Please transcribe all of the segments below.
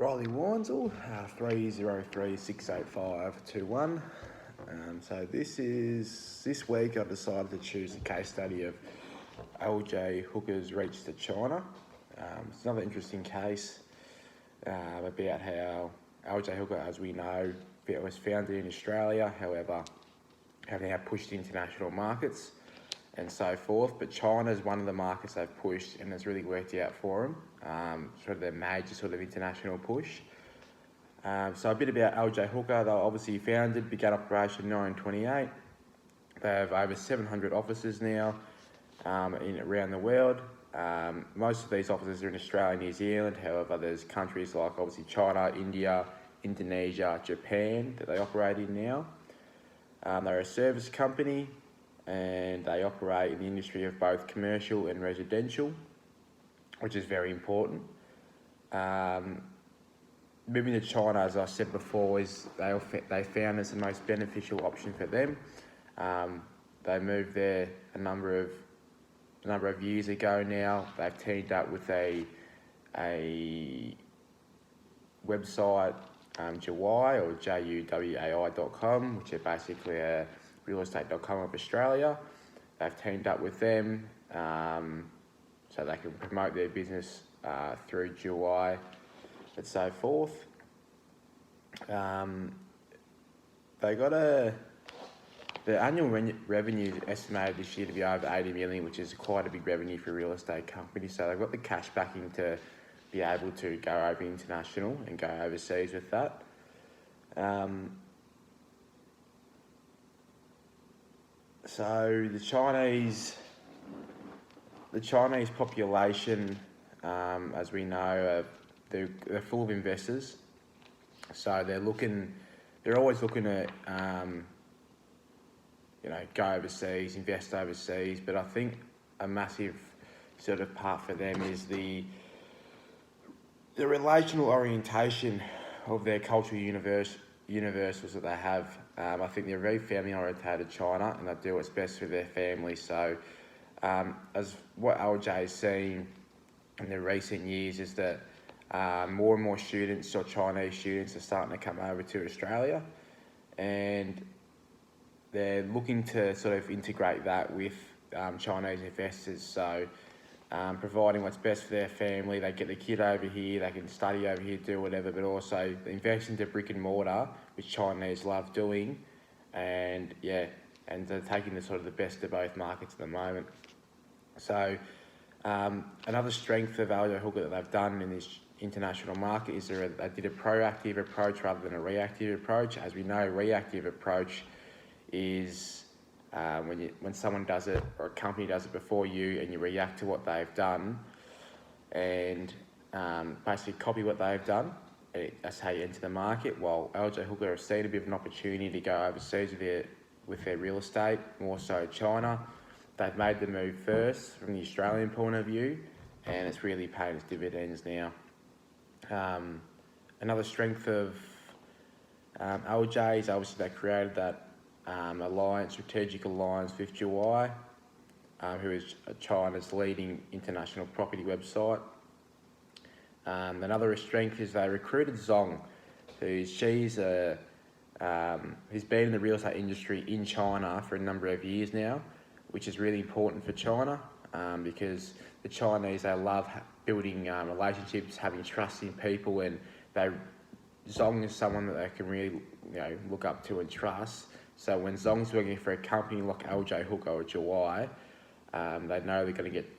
Riley Warnsell, 3036851. So this week I decided to choose the case study of LJ Hooker's reach to China. It's another interesting case about how LJ Hooker, as we know, was founded in Australia, however, have now pushed international markets and so forth. But China is one of the markets they've pushed and it's really worked out for them. Sort of their major sort of international push. So a bit about LJ Hooker. They were obviously founded, began operation in 1928. They have over 700 offices now around the world. Most of these offices are in Australia and New Zealand. However, there's countries like obviously China, India, Indonesia, Japan that they operate in now. They're a service company and they operate in the industry of both commercial and residential, which is very important. Moving to China, as I said before, is they found it's the most beneficial option for them. They moved there a number of years ago now. They've teamed up with a website, Juwai or juwai.com, which are basically a realestate.com of Australia. They've teamed up with them so they can promote their business through Juwai and so forth. They got the annual revenue is estimated this year to be over 80 million, which is quite a big revenue for a real estate company. So they've got the cash backing to be able to go over international and go overseas with that. So the Chinese population, as we know, they're full of investors. So they're always looking at, go overseas, invest overseas. But I think a massive sort of part for them is the relational orientation of their cultural universals that they have. I think they're very family orientated, China, and they do what's best for their family. So as what LJ has seen in the recent years is that more and more students or Chinese students are starting to come over to Australia, and they're looking to sort of integrate that with Chinese investors. So providing what's best for their family, they get the kid over here, they can study over here, do whatever, but also invest into brick and mortar, which Chinese love doing, and they're taking the sort of the best of both markets at the moment. So another strength of LJ Hooker that they've done in this international market is they did a proactive approach rather than a reactive approach. As we know, reactive approach is when someone does it or a company does it before you and you react to what they've done and basically copy what they've done. That's how you enter the market. While LJ Hooker have seen a bit of an opportunity to go overseas with their real estate, more so China. They've made the move first from the Australian point of view, and it's really paying its dividends now. Another strength of LJ is obviously they created that strategic alliance with Juwai, who is China's leading international property website. Another strength is they recruited Zong, who's been in the real estate industry in China for a number of years now, which is really important for China because the Chinese, they love building relationships, having trust in people, and Zong is someone that they can really look up to and trust. So when Zong's working for a company like LJ Hooker or Juwai, they know they're going to get,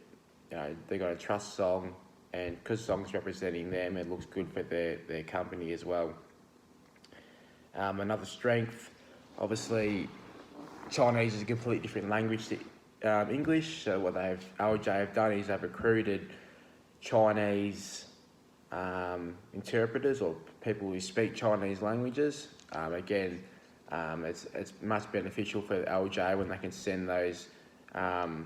they're going to trust Zong, and because Zong's representing them, it looks good for their company as well. Another strength, obviously, Chinese is a completely different language to English. So what LJ have done is they've recruited Chinese interpreters or people who speak Chinese languages. It's much beneficial for LJ when they can send those the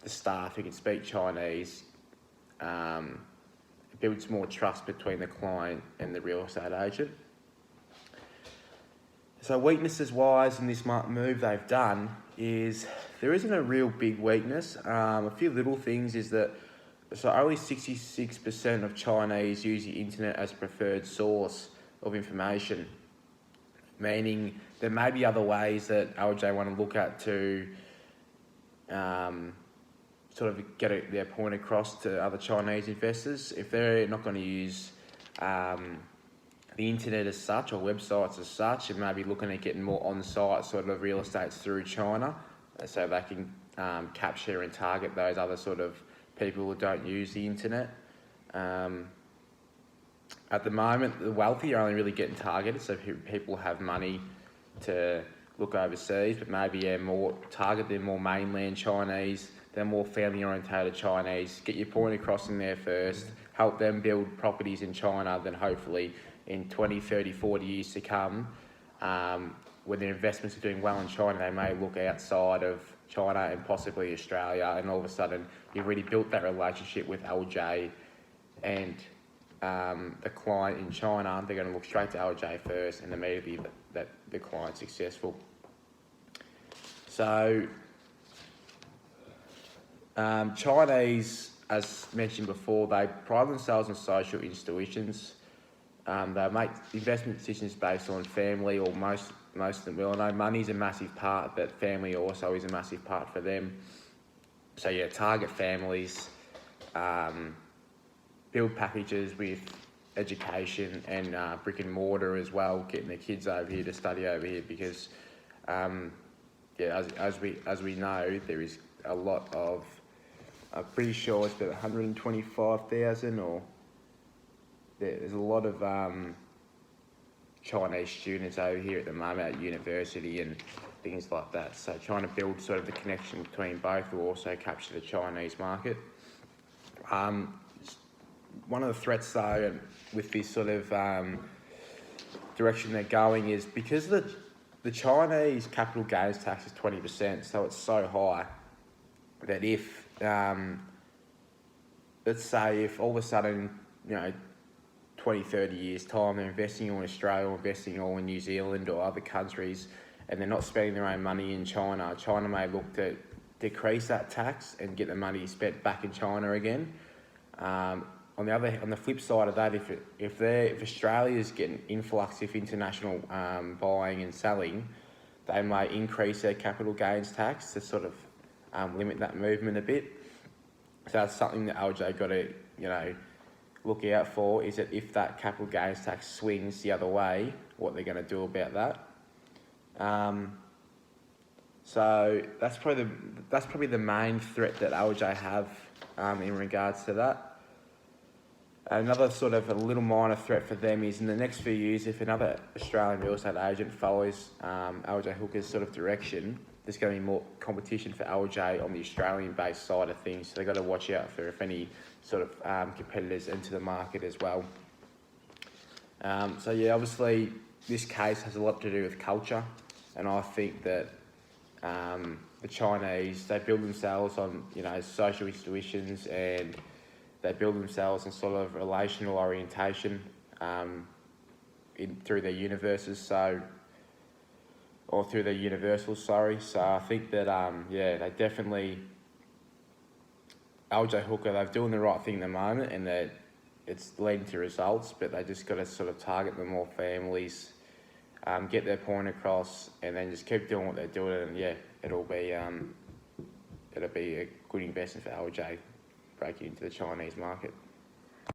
staff who can speak Chinese. It builds more trust between the client and the real estate agent. So weaknesses wise in this move they've done is there isn't a real big weakness. A few little things is that So only 66% of Chinese use the internet as preferred source of information, meaning there may be other ways that LJ want to look at to sort of get their point across to other Chinese investors. If they're not going to use the internet as such or websites as such, and maybe looking at getting more on-site sort of real estates through China, so they can capture and target those other sort of people who don't use the internet. At the moment, the wealthy are only really getting targeted, so people have money to look overseas, but maybe more target them more mainland Chinese, they're more family-orientated Chinese. Get your point across in there first, help them build properties in China, then hopefully in 20, 30, 40 years to come, when their investments are doing well in China, they may look outside of China and possibly Australia, and all of a sudden you've already built that relationship with LJ and the client in China. They're going to look straight to LJ first, and immediately that the client's successful. So Chinese, as mentioned before, they pride themselves on social intuitions. They make investment decisions based on family, or most of them will. I know money's a massive part, but family also is a massive part for them. So yeah, target families, build packages with education and brick and mortar as well, getting the kids over here to study over here, because as we know, there is a lot of, I'm pretty sure it's about 125,000, or there's a lot of Chinese students over here at the moment at university and things like that. So trying to build sort of the connection between both will also capture the Chinese market. One of the threats though with this sort of direction they're going is because the Chinese capital gains tax is 20%, so it's so high that if, let's say if all of a sudden, 20, 30 years time, they're investing all in Australia or investing all in New Zealand or other countries, and they're not spending their own money in China, China may look to decrease that tax and get the money spent back in China again. On the flip side of that, if Australia's getting influx of international buying and selling, they may increase their capital gains tax to sort of limit that movement a bit. So that's something that LJ got to look out for, is that if that capital gains tax swings the other way, what they're going to do about that. So that's probably the main threat that LJ have in regards to that. Another sort of a little minor threat for them is in the next few years, if another Australian real estate agent follows LJ Hooker's sort of direction, there's going to be more competition for LJ on the Australian-based side of things. So they've got to watch out for if any sort of competitors enter the market as well. So yeah, obviously this case has a lot to do with culture, and I think that the Chinese, they build themselves on social intuitions, and they build themselves on sort of relational orientation through their universes, or through their universals, sorry. So I think that, they definitely, LJ Hooker, they're doing the right thing at the moment, and that it's leading to results, but they just got to sort of target the more families, get their point across, and then just keep doing what they're doing, and it'll be a good investment for LJ breaking into the Chinese market.